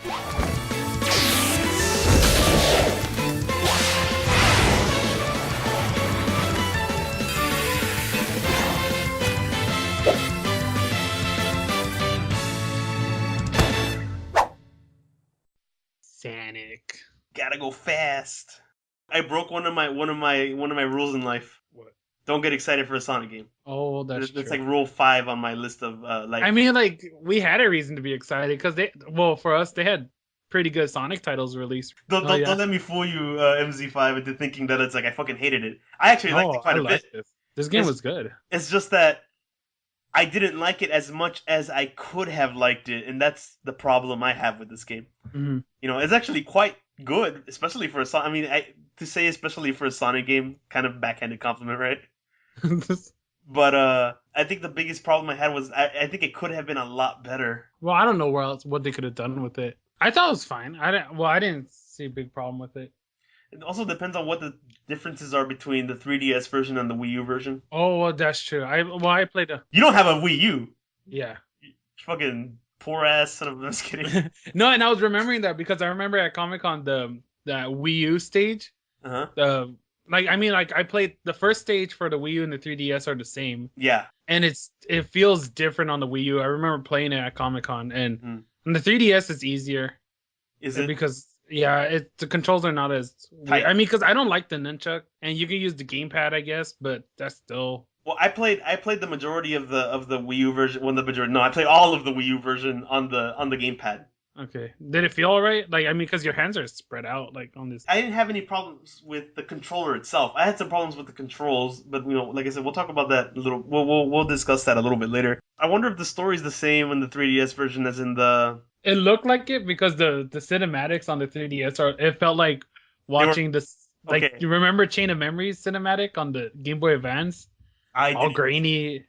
Sonic. Gotta go fast. I broke one of my rules in life. What? Don't get excited for a Sonic game. Oh, that's That's true. like rule 5 on my list of life. I mean, like, we had a reason to be excited because for us, they had pretty good Sonic titles released. Don't let me fool you, MZ5, into thinking that it's like I fucking hated it. I actually liked it quite a bit. This. This game was good. It's just that I didn't like it as much as I could have liked it, and that's the problem I have with this game. Mm-hmm. You know, it's actually quite good, especially for a Sonic. I mean, to say especially for a Sonic game, kind of backhanded compliment, right? But I think the biggest problem I had was I think it could have been a lot better. Well, I don't know what they could have done with it. I thought it was fine. I didn't see a big problem with it. It also depends on what the differences are between the 3DS version and the Wii U version. Oh, well, that's true. I played a... You don't have a Wii U. Yeah. You fucking poor ass son of a... I'm just kidding. No, and I was remembering that because I remember at Comic-Con that Wii U stage. Uh-huh. I played the first stage for the Wii U and the 3DS are the same. Yeah. And it feels different on the Wii U. I remember playing it at Comic-Con, and on the 3DS it's easier. Is it? Because the controls are not as tight. I mean, because I don't like the nunchuck, and you can use the gamepad, I guess, but that's still... Well, I played the majority of the Wii U version. I played all of the Wii U version on the gamepad. Okay. Did it feel alright? Like, I mean, because your hands are spread out, like, on this. I didn't have any problems with the controller itself. I had some problems with the controls, but like I said, we'll talk about that a little. We'll discuss that a little bit later. I wonder if the story's the same in the 3DS version as in the... It looked like it because the cinematics on the 3DS it felt like watching this. Like, okay. You remember Chain of Memories cinematic on the Game Boy Advance? All grainy.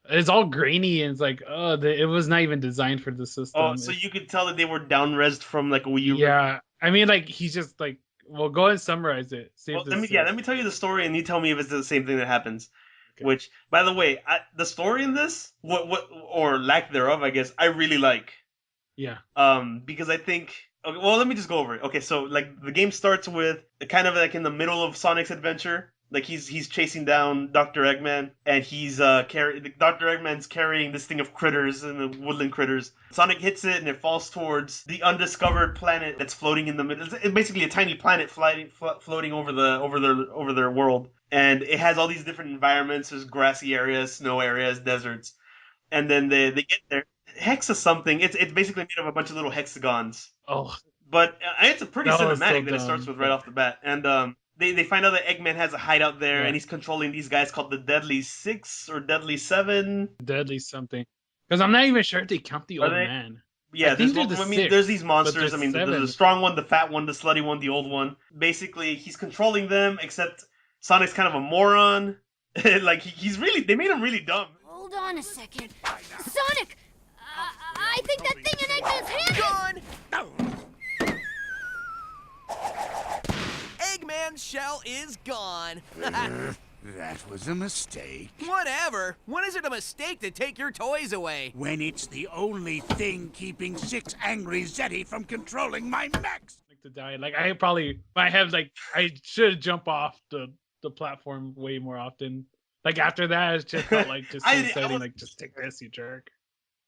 It's all grainy, and it's like, it was not even designed for the system. Oh, so you could tell that they were down-resed from like a Wii U. Yeah, I mean, like, he's just like, well, go ahead and summarize it. Let me tell you the story, and you tell me if it's the same thing that happens. Okay. Which, by the way, the story in this, what or lack thereof, I guess, I really like. Yeah. Because I think. Okay, well, let me just go over it. Okay, so like the game starts with kind of like in the middle of Sonic's adventure. Like he's chasing down Dr. Eggman, and he's Dr. Eggman's carrying this thing of critters and the woodland critters. Sonic hits it, and it falls towards the undiscovered planet that's floating in the middle. It's basically a tiny planet floating over their world, and it has all these different environments. There's grassy areas, snow areas, deserts, and then they get there. Hex is something. It's basically made of a bunch of little hexagons. Oh, but it's a pretty cinematic that it starts with right off the bat, and They find out that Eggman has a hideout there, and he's controlling these guys called the Deadly Six or Deadly Seven. Deadly something. Because I'm not even sure if they count the old man. Yeah, there's these monsters. I mean, there's the strong one, the fat one, the slutty one, the old one. Basically, he's controlling them, except Sonic's kind of a moron. Like, they made him really dumb. Hold on a second. Sonic! I think that thing in Eggman's hand Gone! Eggman's shell is gone. That was a mistake. Whatever. When is it a mistake to take your toys away? When it's the only thing keeping 6 angry Zeti from controlling my mechs. Like to die. Like I should jump off the platform way more often. Like after that, it just felt like just exciting. Like, just take this, you jerk.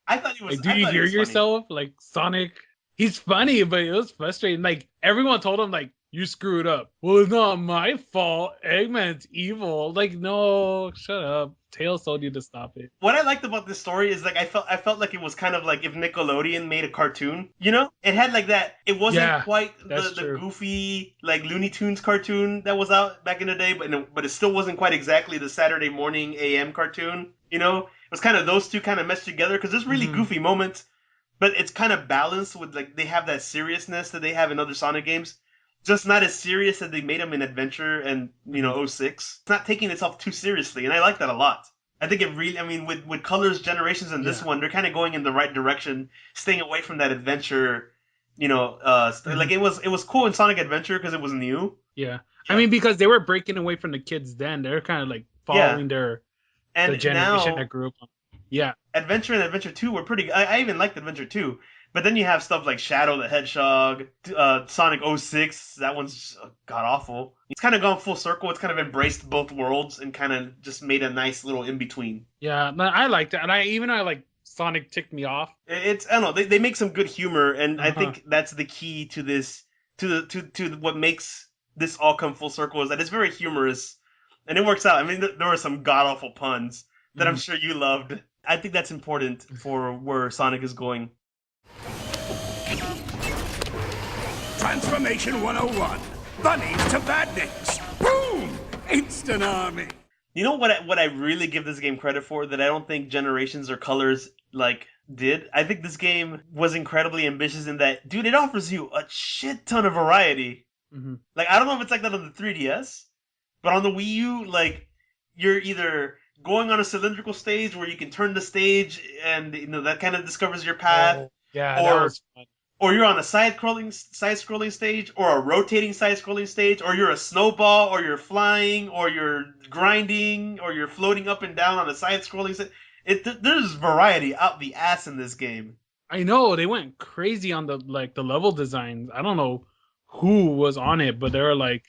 I thought he was. Like, do you hear yourself? Like, Sonic, he's funny, but it was frustrating. Like, everyone told him, like, you screwed up. Well, it's not my fault. Eggman's evil. Like, no, shut up. Tails told you to stop it. What I liked about this story is, like, I felt like it was kind of like if Nickelodeon made a cartoon, you know? It had like that. It wasn't quite the goofy, like, Looney Tunes cartoon that was out back in the day, but it still wasn't quite exactly the Saturday morning AM cartoon, you know? It was kind of those two kind of meshed together, because there's really goofy moments, but it's kind of balanced with, like, they have that seriousness that they have in other Sonic games. Just not as serious as they made them in Adventure and, 06. It's not taking itself too seriously, and I like that a lot. I think it really, I mean, with Colors Generations and this one, they're kind of going in the right direction, staying away from that Adventure, like it was cool in Sonic Adventure because it was new. Yeah. I mean, because they were breaking away from the kids then. They're kind of like following the generation that grew up on. Yeah. Adventure and Adventure 2 were pretty, I even liked Adventure 2. But then you have stuff like Shadow the Hedgehog, Sonic 06. That one's god awful. It's kind of gone full circle. It's kind of embraced both worlds and kind of just made a nice little in between. Yeah, I liked it, and I like Sonic ticked me off. I don't know. They make some good humor, and I think that's the key to this. To what makes this all come full circle is that it's very humorous, and it works out. I mean, there were some god awful puns that I'm sure you loved. I think that's important for where Sonic is going. Transformation 101. Bunnies to badniks. Boom! Instant army. You know what I really give this game credit for that I don't think Generations or Colors did? I think this game was incredibly ambitious in that, dude, it offers you a shit ton of variety. Mm-hmm. I don't know if it's like that on the 3DS, but on the Wii U, you're either going on a cylindrical stage where you can turn the stage and that kind of discovers your path. Oh, yeah, that was fun. Or you're on a side-scrolling stage, or a rotating side-scrolling stage, or you're a snowball, or you're flying, or you're grinding, or you're floating up and down on a side-scrolling stage. There's variety out the ass in this game. I know they went crazy on the level designs. I don't know who was on it, but they were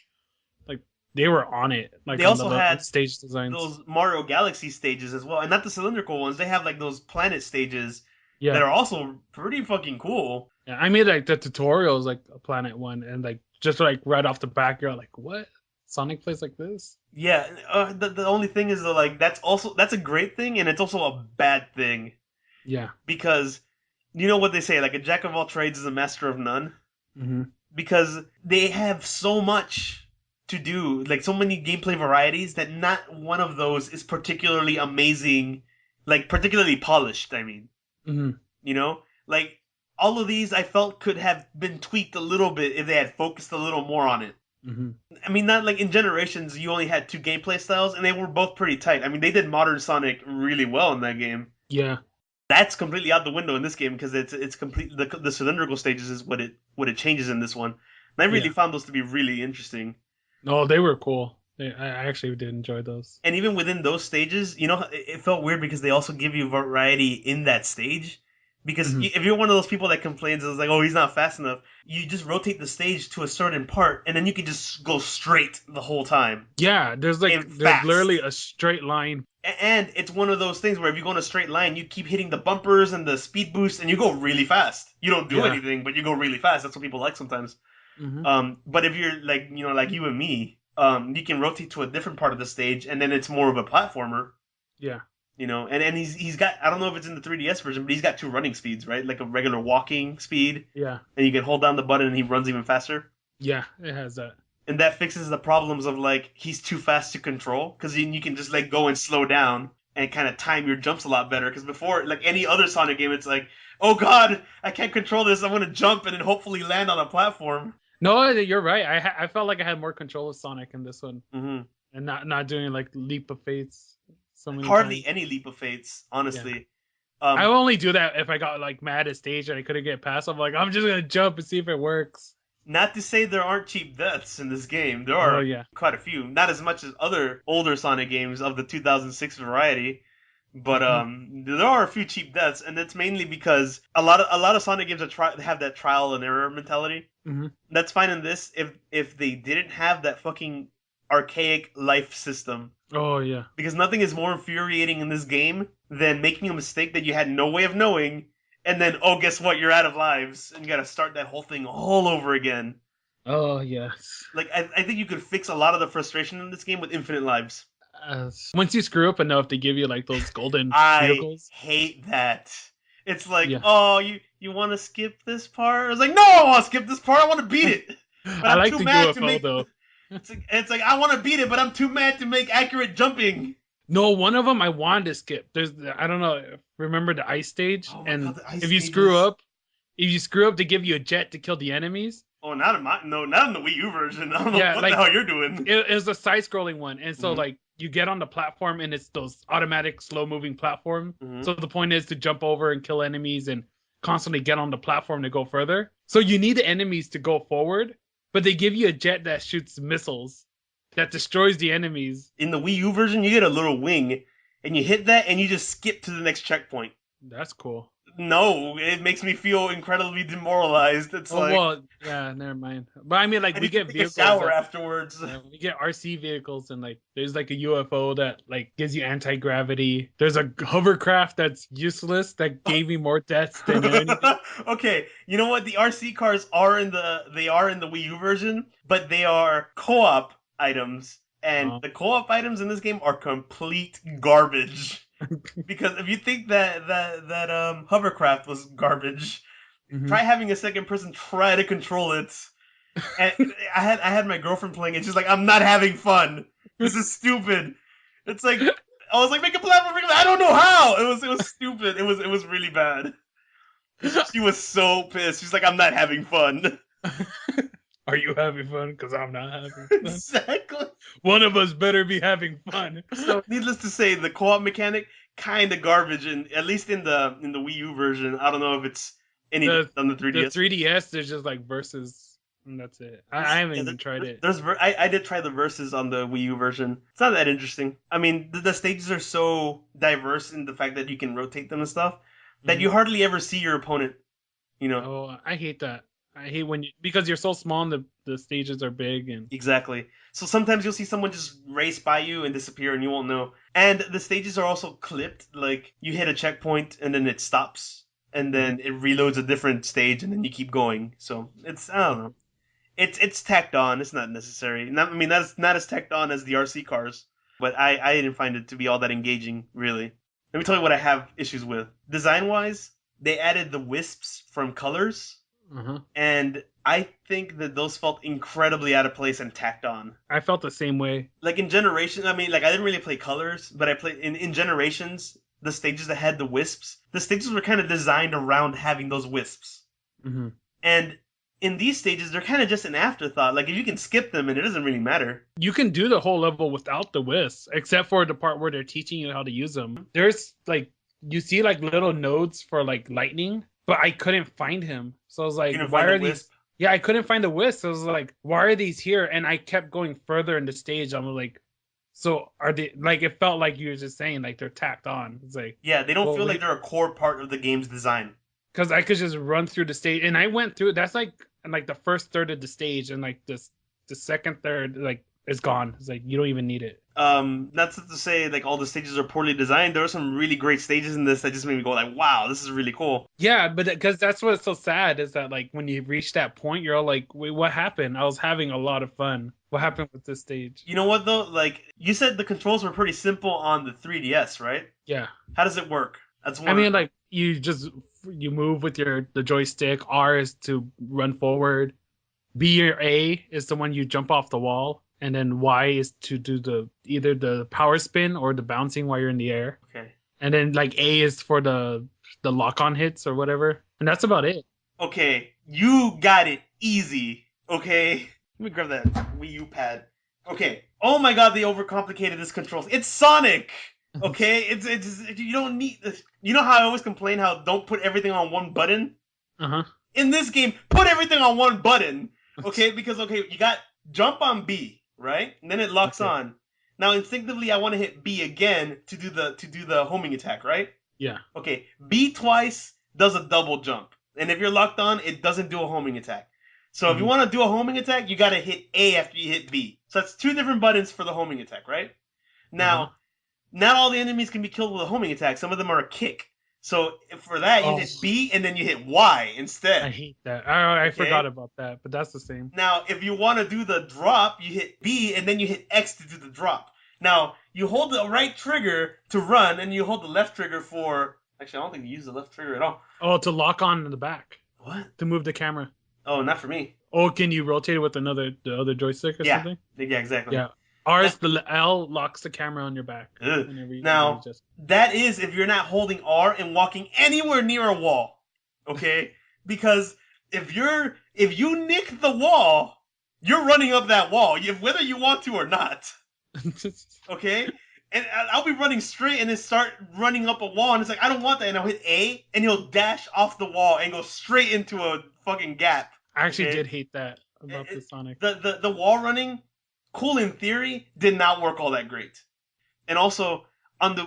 they were on it. They also had stage designs. Those Mario Galaxy stages as well, and not the cylindrical ones. They have those planet stages that are also pretty fucking cool. Yeah, I made the tutorials a planet one, and just right off the back, you're like, what? Sonic plays like this? Yeah, the only thing is though, that's a great thing, and it's also a bad thing. Yeah. Because you know what they say, a jack of all trades is a master of none. Mm-hmm. Because they have so much to do, so many gameplay varieties that not one of those is particularly amazing, particularly polished. I mean, all of these I felt could have been tweaked a little bit if they had focused a little more on it. Mm-hmm. I mean, not in Generations, you only had two gameplay styles, and they were both pretty tight. I mean, they did Modern Sonic really well in that game. Yeah. That's completely out the window in this game because it's complete. The cylindrical stages is what it changes in this one. And I really found those to be really interesting. No, they were cool. I actually did enjoy those. And even within those stages, it felt weird because they also give you variety in that stage. Because if you're one of those people that complains, it's oh, he's not fast enough, you just rotate the stage to a certain part, and then you can just go straight the whole time. Yeah, there's literally a straight line. And it's one of those things where if you go in a straight line, you keep hitting the bumpers and the speed boost, and you go really fast. You don't do anything, but you go really fast. That's what people like sometimes. Mm-hmm. But if you're like you and me, you can rotate to a different part of the stage, and then it's more of a platformer. Yeah. And he's got, I don't know if it's in the 3DS version, but he's got two running speeds, right? Like a regular walking speed. Yeah. And you can hold down the button and he runs even faster. Yeah, it has that. And that fixes the problems of he's too fast to control, because you can just go and slow down and kind of time your jumps a lot better. Because before, any other Sonic game, it's oh god, I can't control this. I'm gonna jump and then hopefully land on a platform. No, you're right. I felt like I had more control of Sonic in this one, and not doing leap of fates. Hardly any leap of fates, honestly. Yeah. I only do that if I got mad at stage and I couldn't get past. I'm I'm just gonna jump and see if it works. Not to say there aren't cheap deaths in this game. There are quite a few. Not as much as other older Sonic games of the 2006 variety, but there are a few cheap deaths, and it's mainly because a lot of Sonic games have that trial and error mentality. Mm-hmm. That's fine in this if they didn't have that fucking archaic life system. Oh yeah. Because nothing is more infuriating in this game than making a mistake that you had no way of knowing, and then guess what? You're out of lives, and you got to start that whole thing all over again. Oh yes. I think you could fix a lot of the frustration in this game with infinite lives. Once you screw up enough, they give you those golden vehicles. I hate that. It's oh, you want to skip this part? I was no, I want to skip this part. I want to beat it. But I like the UFO though. It's I want to beat it, but I'm too mad to make accurate jumping. No, one of them I wanted to skip. There's, I don't know, remember the ice stage? And God, if you screw up, they give you a jet to kill the enemies. Oh, not in the Wii U version. I don't know what the hell you're doing. It was a side-scrolling one, and so you get on the platform, and it's those automatic slow-moving platform. Mm-hmm. So the point is to jump over and kill enemies and constantly get on the platform to go further. So you need the enemies to go forward, but they give you a jet that shoots missiles that destroys the enemies. In the Wii U version, you get a little wing, and you hit that, and you just skip to the next checkpoint. That's cool. No, it makes me feel incredibly demoralized. It's well, yeah, never mind. But I mean, like, we get vehicles. A shower afterwards. We get RC vehicles, and like, there's like a UFO that like gives you anti-gravity. There's a hovercraft that's useless that gave me more deaths than anything. Okay, you know what? The RC cars are in the Wii U version, but they are co-op items, and the co-op items in this game are complete garbage. Because if you think that hovercraft was garbage, try having a second person try to control it. And I had my girlfriend playing it. She's like, "I'm not having fun. This is stupid." It's like I was like, "Make a platform." I don't know how. It was stupid. It was really bad. She was so pissed. She's like, "I'm not having fun." Are you having fun? Because I'm not having fun. Exactly. One of us better be having fun. So, needless to say, the co-op mechanic kind of garbage, and at least in the Wii U version. I don't know if it's any on the 3DS. The 3DS, there's just like versus, and that's it. I haven't even tried it. I did try the versus on the Wii U version. It's not that interesting. I mean, the stages are so diverse in the fact that you can rotate them and stuff that you hardly ever see your opponent. You know. Oh, I hate that. I hate because you're so small and the stages are big and exactly. So sometimes you'll see someone just race by you and disappear and you won't know. And the stages are also clipped. Like you hit a checkpoint and then it stops and then it reloads a different stage and then you keep going. So it's I don't know. It's tacked on. It's not necessary. That's not as tacked on as the RC cars. But I didn't find it to be all that engaging, really. Let me tell you what I have issues with. Design wise, they added the wisps from colors. And I think that those felt incredibly out of place and tacked on. I felt the same way. Like in Generations, I didn't really play Colors, but I played in Generations, the stages that had the wisps, the stages were kind of designed around having those wisps. And in these stages, they're kind of just an afterthought. Like if you can skip them and it doesn't really matter. You can do the whole level without the wisps, except for the part where they're teaching you how to use them. There's like, you see like little nodes for like lightning. But I couldn't find him. So I was like, why are these? Yeah, I couldn't find the wisp. So I was like, why are these here? And I kept going further in the stage. I'm like, so are they, like, it felt like you were just saying, like, they're tacked on. It's like, yeah, they don't feel like they're a core part of the game's design. Because I could just run through the stage. And I went through, that's like the first third of the stage. And like the second third, like, it's gone. It's like, you don't even need it. Not to say like all the stages are poorly designed. There are some really great stages in this that just made me go like, wow, this is really cool. Yeah, but because that's what's so sad is that like when you reach that point, you're all like, wait, what happened? I was having a lot of fun. What happened with this stage? You know what though? Like you said, the controls were pretty simple on the 3DS, right? Yeah. How does it work? That's one. I mean, like you move with the joystick. R is to run forward. B or A is the one you jump off the wall. And then Y is to do either the power spin or the bouncing while you're in the air. Okay. And then like A is for the lock-on hits or whatever. And that's about it. Okay, you got it easy. Okay. Let me grab that Wii U pad. Okay. Oh my god, they overcomplicated this controls. It's Sonic! Okay? it's you don't need this. You know how I always complain how don't put everything on one button? In this game, put everything on one button. Okay? Because you got jump on B. Right? And then it locks on. Now instinctively I want to hit B again to do the homing attack, right? Yeah. Okay. B twice does a double jump. And if you're locked on, it doesn't do a homing attack. So if you want to do a homing attack, you got to hit A after you hit B. So that's two different buttons for the homing attack, right? Now, not all the enemies can be killed with a homing attack. Some of them are a kick. So for that, you hit B and then you hit Y instead. I hate that. I forgot about that, but that's the same. Now, if you want to do the drop, you hit B and then you hit X to do the drop. Now, you hold the right trigger to run and you hold the left trigger for... Actually, I don't think you use the left trigger at all. Oh, to lock on in the back. What? To move the camera. Oh, not for me. Oh, can you rotate it with the other joystick or something? Yeah, exactly. Yeah. The L locks the camera on your back. Now, that is if you're not holding R and walking anywhere near a wall, okay? Because if you nick the wall, you're running up that wall, whether you want to or not, okay? And I'll be running straight and then start running up a wall, and it's like, I don't want that, and I'll hit A, and he'll dash off the wall and go straight into a fucking gap. I actually did hate that about the Sonic. The wall running... cool in theory, did not work all that great. And also,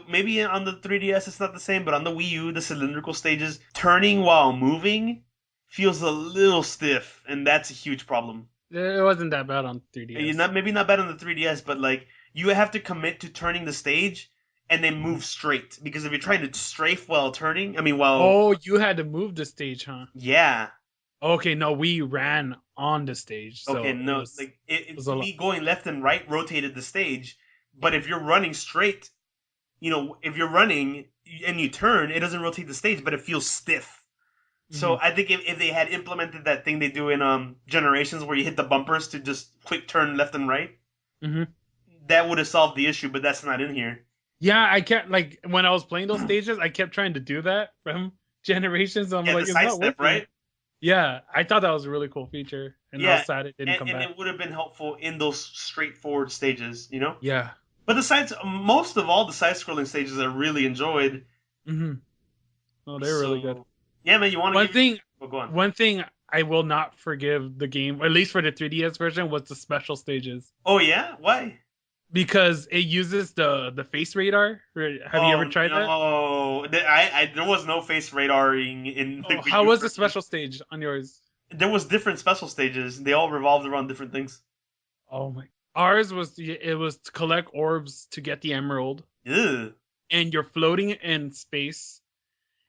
maybe on the 3DS it's not the same, but on the Wii U, the cylindrical stages, turning while moving feels a little stiff, and that's a huge problem. It wasn't that bad on 3DS. Maybe not bad on the 3DS, but like you have to commit to turning the stage and then move straight, because if you're trying to strafe while turning, Oh, you had to move the stage, huh? Yeah. Okay, no, we ran on the stage. So okay, no, me going left and right rotated the stage, but if you're running straight, if you're running and you turn, it doesn't rotate the stage, but it feels stiff. So I think if they had implemented that thing they do in Generations where you hit the bumpers to just quick turn left and right, that would have solved the issue, but that's not in here. Yeah, I kept, like, when I was playing those stages, I kept trying to do that from Generations. I'm like, the side step, right? Yeah, I thought that was a really cool feature. And I was sad it didn't come back. And it would have been helpful in those straightforward stages, Yeah. But most of all the side-scrolling stages I really enjoyed. Oh, they're really good. Yeah, man, you want to go on. One thing I will not forgive the game, at least for the 3DS version, was the special stages. Oh, yeah? Why? Because it uses the face radar. Have you ever tried that? No, there was no face radaring in the Wii U How was the special stage on yours? There was different special stages. They all revolved around different things. Oh my! Ours was to collect orbs to get the emerald. Ew. And you're floating in space,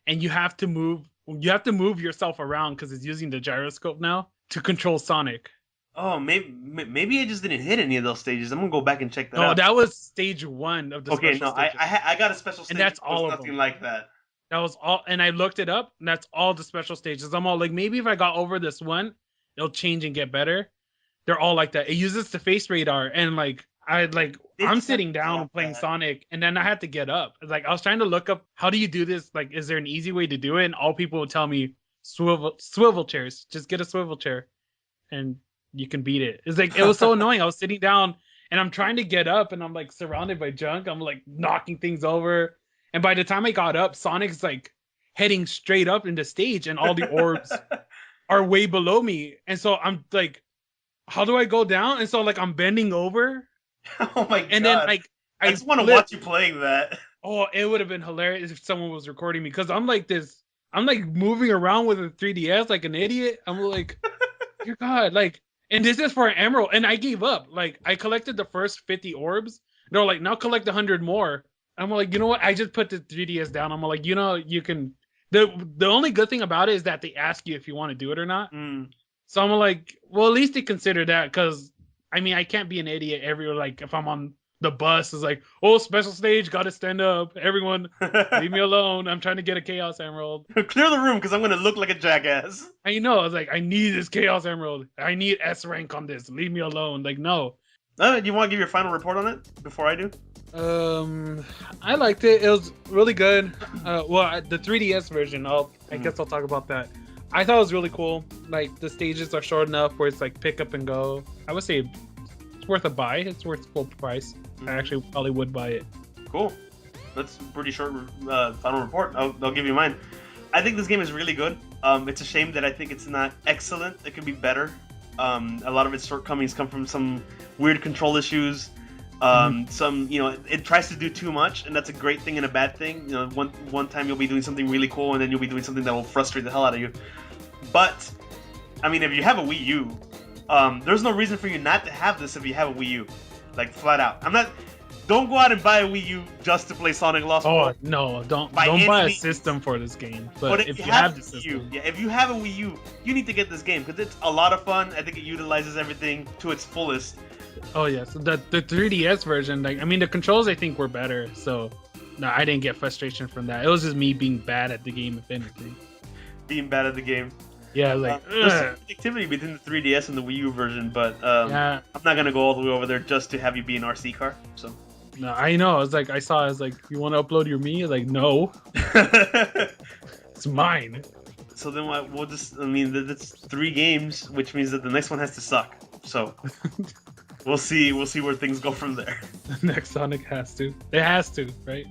and you have to move. You have to move yourself around because it's using the gyroscope now to control Sonic. Oh, maybe I just didn't hit any of those stages. I'm gonna go back and check that out. No, that was stage 1 of the special stages. Okay, no, I got a special stage. And that's all of nothing them. like that. That was all, and I looked it up, and that's all the special stages. I'm all like, maybe if I got over this one, it'll change and get better. They're all like that. It uses the face radar, and I'm sitting down playing Sonic, and then I had to get up. Like, I was trying to look up, how do you do this? Like, is there an easy way to do it? And all people would tell me, swivel chairs. Just get a swivel chair, and you can beat it. It's like, it was so annoying. I was sitting down, and I'm trying to get up, and I'm like surrounded by junk. I'm like knocking things over. And by the time I got up, Sonic's like heading straight up in the stage, and all the orbs are way below me. And so I'm like, how do I go down? And so like I'm bending over. Oh my god! And then like I just want to watch you playing that. Oh, it would have been hilarious if someone was recording me, because I'm like moving around with a 3DS like an idiot. I'm like, dear God, like, and this is for an emerald, and I gave up. Like, I collected the first 50 orbs. They're like, now collect 100 more. I'm like, you know what? I just put the 3DS down. I'm like, you can. The only good thing about it is that they ask you if you want to do it or not. So I'm like, well, at least they consider that, because I mean, I can't be an idiot everywhere. Like, if I'm on the bus, it's like, oh, special stage, gotta stand up. Everyone, leave me alone. I'm trying to get a Chaos Emerald. Clear the room, because I'm gonna look like a jackass. I know. I was like, I need this Chaos Emerald. I need S rank on this. Leave me alone. Like, no. Do you want to give your final report on it before I do? I liked it. It was really good. Well, the 3DS version, I guess I'll talk about that. I thought it was really cool. Like, the stages are short enough where it's like pick up and go. I would say it's worth a buy. It's worth full price. I actually probably would buy it. Cool. That's a pretty short final report. I'll give you mine. I think this game is really good. It's a shame that I think it's not excellent. It could be better. A lot of its shortcomings come from some weird control issues. It tries to do too much, and that's a great thing and a bad thing. One time you'll be doing something really cool, and then you'll be doing something that will frustrate the hell out of you. But, I mean, if you have a Wii U, there's no reason for you not to have this if you have a Wii U. Like, flat out. Don't go out and buy a Wii U just to play Sonic Lost World. Oh, no, don't buy a system for this game. But if you have the system. If you have a Wii U, you need to get this game, because it's a lot of fun. I think it utilizes everything to its fullest. Oh yeah, so the 3DS version, like, I mean, the controls I think were better, so no, I didn't get frustration from that. It was just me being bad at the game, if anything. Being bad at the game. Yeah, like there's some activity between the 3DS and the Wii U version, but I'm not gonna go all the way over there just to have you be an RC car. So. No, I know. I was like, you want to upload your Mii? I was like, no, it's mine. So then we'll just, I mean, that's 3 games, which means that the next one has to suck. So. We'll see where things go from there. The next Sonic has to. It has to, right?